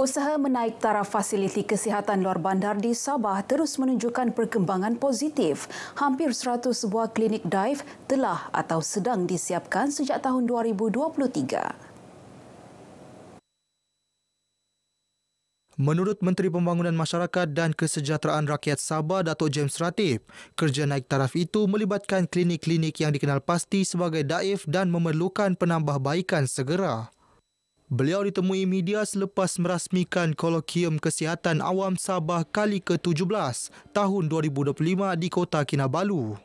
Usaha menaik taraf fasiliti kesihatan luar bandar di Sabah terus menunjukkan perkembangan positif. Hampir 100 buah klinik dive telah atau sedang disiapkan sejak tahun 2023. Menurut Menteri Pembangunan Masyarakat dan Kesejahteraan Rakyat Sabah, Datuk James Ratib, kerja naik taraf itu melibatkan klinik-klinik yang dikenal pasti sebagai daif dan memerlukan penambahbaikan segera. Beliau ditemui media selepas merasmikan Kolokium Kesihatan Awam Sabah kali ke-17 tahun 2025 di Kota Kinabalu.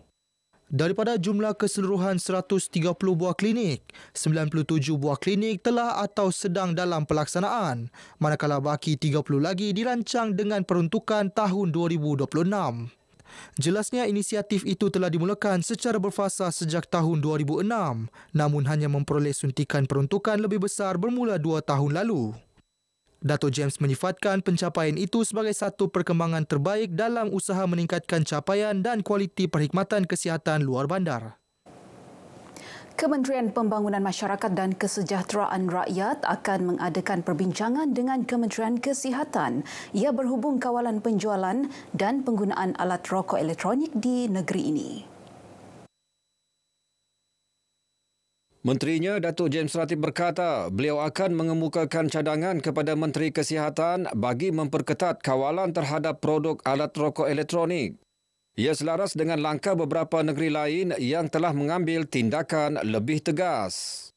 Daripada jumlah keseluruhan 130 buah klinik, 97 buah klinik telah atau sedang dalam pelaksanaan, manakala baki 30 lagi dirancang dengan peruntukan tahun 2026. Jelasnya inisiatif itu telah dimulakan secara berfasa sejak tahun 2006, namun hanya memperoleh suntikan peruntukan lebih besar bermula 2 tahun lalu. Datuk James menyifatkan pencapaian itu sebagai satu perkembangan terbaik dalam usaha meningkatkan capaian dan kualiti perkhidmatan kesihatan luar bandar. Kementerian Pembangunan Masyarakat dan Kesejahteraan Rakyat akan mengadakan perbincangan dengan Kementerian Kesihatan. Ia berhubung kawalan penjualan dan penggunaan alat rokok elektronik di negeri ini. Menterinya Datuk James Ratib berkata beliau akan mengemukakan cadangan kepada Menteri Kesihatan bagi memperketat kawalan terhadap produk alat rokok elektronik. Ia selaras dengan langkah beberapa negeri lain yang telah mengambil tindakan lebih tegas.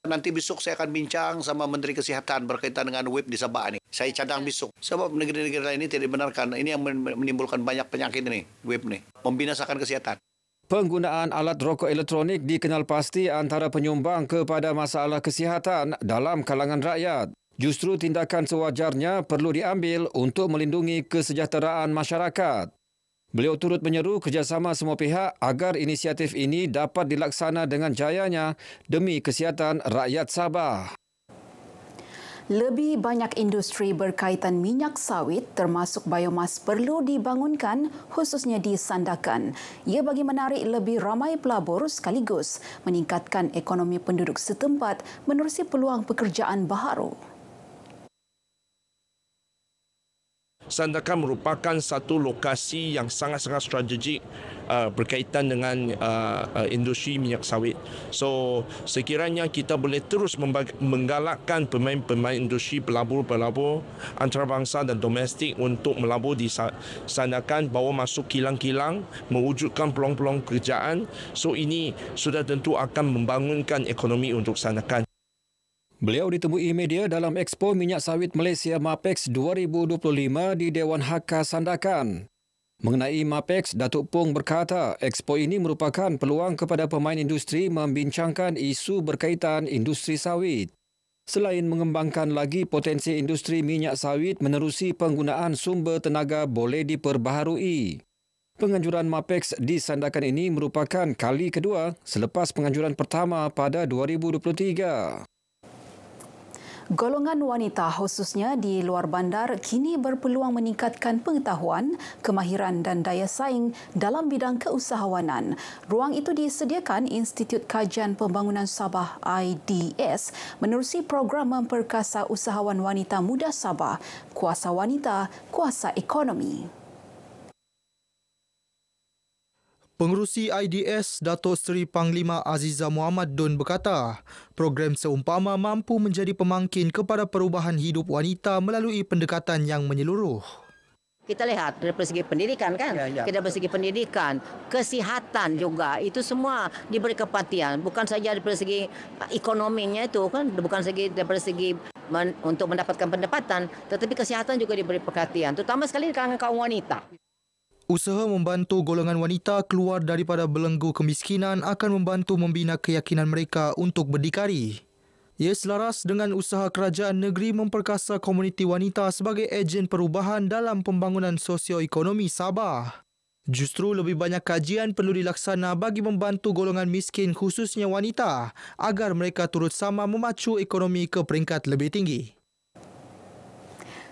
Nanti besok saya akan bincang sama Menteri Kesihatan berkaitan dengan web di Sabah ini. Saya cadang besok. Sebab negeri-negeri lain ini tidak dibenarkan. Ini yang menimbulkan banyak penyakit ini, web ini. Membinasakan kesihatan. Penggunaan alat rokok elektronik dikenal pasti antara penyumbang kepada masalah kesihatan dalam kalangan rakyat. Justru tindakan sewajarnya perlu diambil untuk melindungi kesejahteraan masyarakat. Beliau turut menyeru kerjasama semua pihak agar inisiatif ini dapat dilaksana dengan jayanya demi kesihatan rakyat Sabah. Lebih banyak industri berkaitan minyak sawit termasuk biomas perlu dibangunkan khususnya di Sandakan. Ia bagi menarik lebih ramai pelabur sekaligus meningkatkan ekonomi penduduk setempat menerusi peluang pekerjaan baharu. Sandakan merupakan satu lokasi yang sangat-sangat strategik berkaitan dengan industri minyak sawit. So, sekiranya kita boleh terus menggalakkan pemain-pemain industri pelabur-pelabur antarabangsa dan domestik untuk melabur di Sandakan, bawa masuk kilang-kilang, mewujudkan peluang-peluang pekerjaan. So, ini sudah tentu akan membangunkan ekonomi untuk Sandakan. Beliau ditemui media dalam Expo Minyak Sawit Malaysia MAPEX 2025 di Dewan Hakka Sandakan. Mengenai MAPEX, Datuk Pong berkata Expo ini merupakan peluang kepada pemain industri membincangkan isu berkaitan industri sawit. Selain mengembangkan lagi potensi industri minyak sawit menerusi penggunaan sumber tenaga boleh diperbaharui. Penganjuran MAPEX di Sandakan ini merupakan kali kedua selepas penganjuran pertama pada 2023. Golongan wanita khususnya di luar bandar kini berpeluang meningkatkan pengetahuan, kemahiran dan daya saing dalam bidang keusahawanan. Ruang itu disediakan Institut Kajian Pembangunan Sabah IDS menerusi program memperkasa usahawan wanita muda Sabah, Kuasa Wanita, Kuasa Ekonomi. Pengerusi IDS Datuk Seri Panglima Aziza Muhammad Dun berkata, program seumpama mampu menjadi pemangkin kepada perubahan hidup wanita melalui pendekatan yang menyeluruh. Kita lihat dari segi pendidikan kan, kita dari segi pendidikan, kesihatan juga, itu semua diberi keperhatian. Bukan saja dari segi ekonominya itu kan, bukan saja dari segi untuk mendapatkan pendapatan, tetapi kesihatan juga diberi perhatian, terutama sekali di kalangan kaum wanita. Usaha membantu golongan wanita keluar daripada belenggu kemiskinan akan membantu membina keyakinan mereka untuk berdikari. Ia selaras dengan usaha kerajaan negeri memperkasa komuniti wanita sebagai ejen perubahan dalam pembangunan sosioekonomi Sabah. Justru lebih banyak kajian perlu dilaksana bagi membantu golongan miskin khususnya wanita agar mereka turut sama memacu ekonomi ke peringkat lebih tinggi.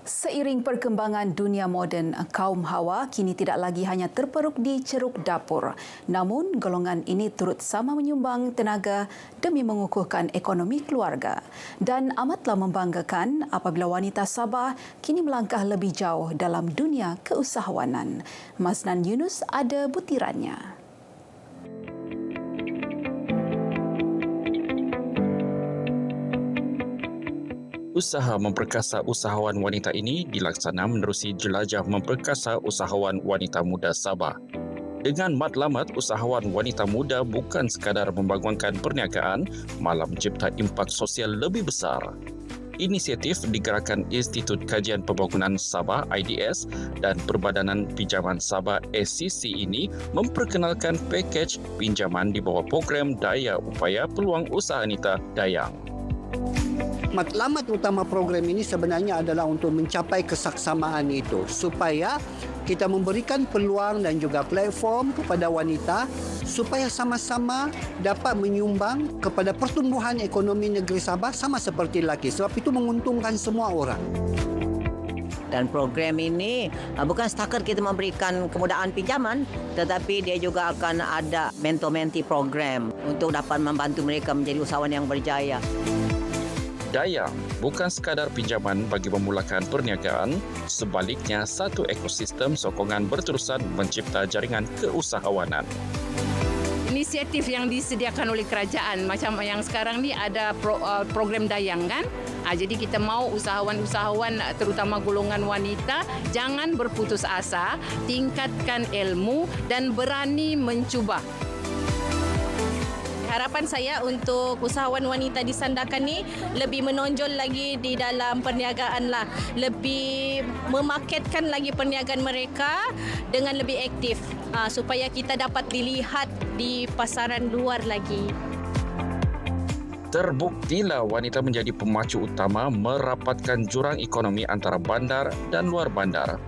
Seiring perkembangan dunia moden, kaum hawa kini tidak lagi hanya terperuk di ceruk dapur. Namun, golongan ini turut sama menyumbang tenaga demi mengukuhkan ekonomi keluarga. Dan amatlah membanggakan apabila wanita Sabah kini melangkah lebih jauh dalam dunia keusahawanan. Maznan Yunus ada butirannya. Usaha memperkasa usahawan wanita ini dilaksana menerusi jelajah memperkasa usahawan wanita muda Sabah. Dengan matlamat, usahawan wanita muda bukan sekadar membangunkan perniagaan, malah mencipta impak sosial lebih besar. Inisiatif digerakkan Institut Kajian Pembangunan Sabah IDS dan Perbadanan Pinjaman Sabah SCC ini memperkenalkan pakej pinjaman di bawah program Daya Upaya Peluang Usaha Wanita Dayang. Matlamat utama program ini sebenarnya adalah untuk mencapai kesaksamaan itu supaya kita memberikan peluang dan juga platform kepada wanita supaya sama-sama dapat menyumbang kepada pertumbuhan ekonomi negeri Sabah sama seperti lelaki, sebab itu menguntungkan semua orang. Dan program ini bukan setakat kita memberikan kemudahan pinjaman, tetapi dia juga akan ada mentor-menti program untuk dapat membantu mereka menjadi usahawan yang berjaya. Dayang bukan sekadar pinjaman bagi memulakan perniagaan, sebaliknya satu ekosistem sokongan berterusan mencipta jaringan keusahawanan. Inisiatif yang disediakan oleh kerajaan, macam yang sekarang ni ada program Dayang kan? Jadi kita mau usahawan-usahawan terutama golongan wanita jangan berputus asa, tingkatkan ilmu dan berani mencuba. Harapan saya untuk usahawan wanita di Sandakan ni lebih menonjol lagi di dalam perniagaan lah. Lebih memarketkan lagi perniagaan mereka dengan lebih aktif supaya kita dapat dilihat di pasaran luar lagi. Terbuktilah wanita menjadi pemacu utama merapatkan jurang ekonomi antara bandar dan luar bandar.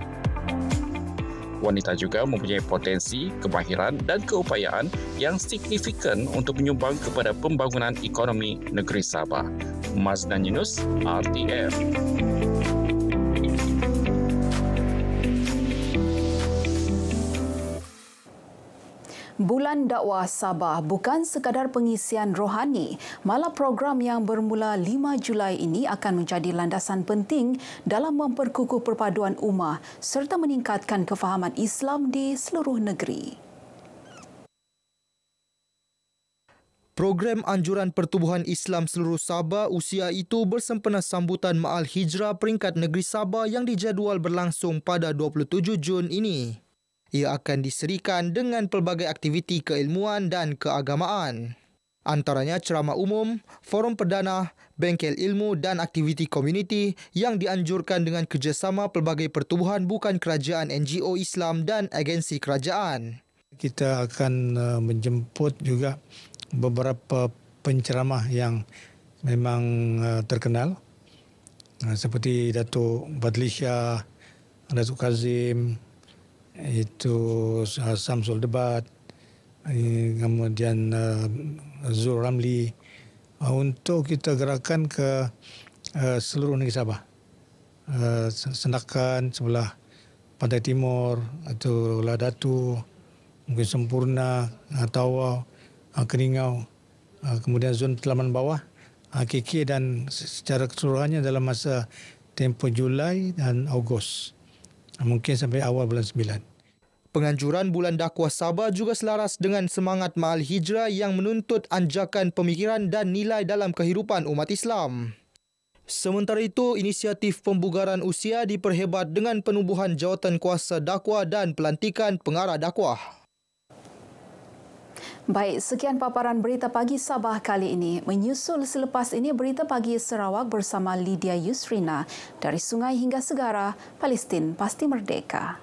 Wanita juga mempunyai potensi, kemahiran dan keupayaan yang signifikan untuk menyumbang kepada pembangunan ekonomi negeri Sabah. Maznan Yunus, RTF. Bulan Dakwah Sabah bukan sekadar pengisian rohani, malah program yang bermula 5 Julai ini akan menjadi landasan penting dalam memperkukuh perpaduan ummah serta meningkatkan kefahaman Islam di seluruh negeri. Program Anjuran Pertubuhan Islam Seluruh Sabah usia itu bersempena sambutan Ma'al Hijrah peringkat negeri Sabah yang dijadual berlangsung pada 27 Jun ini. Ia akan diserikan dengan pelbagai aktiviti keilmuan dan keagamaan. Antaranya ceramah umum, forum perdana, bengkel ilmu dan aktiviti komuniti yang dianjurkan dengan kerjasama pelbagai pertubuhan bukan kerajaan NGO Islam dan agensi kerajaan. Kita akan menjemput juga beberapa penceramah yang memang terkenal seperti Datuk Badlisha, Datuk Kazim, itu Samsul Debat, kemudian Zul Ramli, untuk kita gerakkan ke seluruh negeri Sabah. Sandakan sebelah Pantai Timur, atau Ladatu, mungkin Sempurna, Tawau, Keningau, kemudian zon Telaman Bawah, KK, dan secara keseluruhannya dalam masa tempoh Julai dan Ogos. Mungkin sampai awal bulan 9. Penganjuran Bulan Dakwah Sabah juga selaras dengan semangat Ma'al Hijrah yang menuntut anjakan pemikiran dan nilai dalam kehidupan umat Islam. Sementara itu, inisiatif pembugaran usia diperhebat dengan penubuhan jawatan kuasa dakwah dan pelantikan pengarah dakwah. Baik, sekian paparan Berita Pagi Sabah kali ini. Menyusul selepas ini Berita Pagi Sarawak bersama Lydia Yusrina. Dari sungai hingga segara, Palestin pasti merdeka.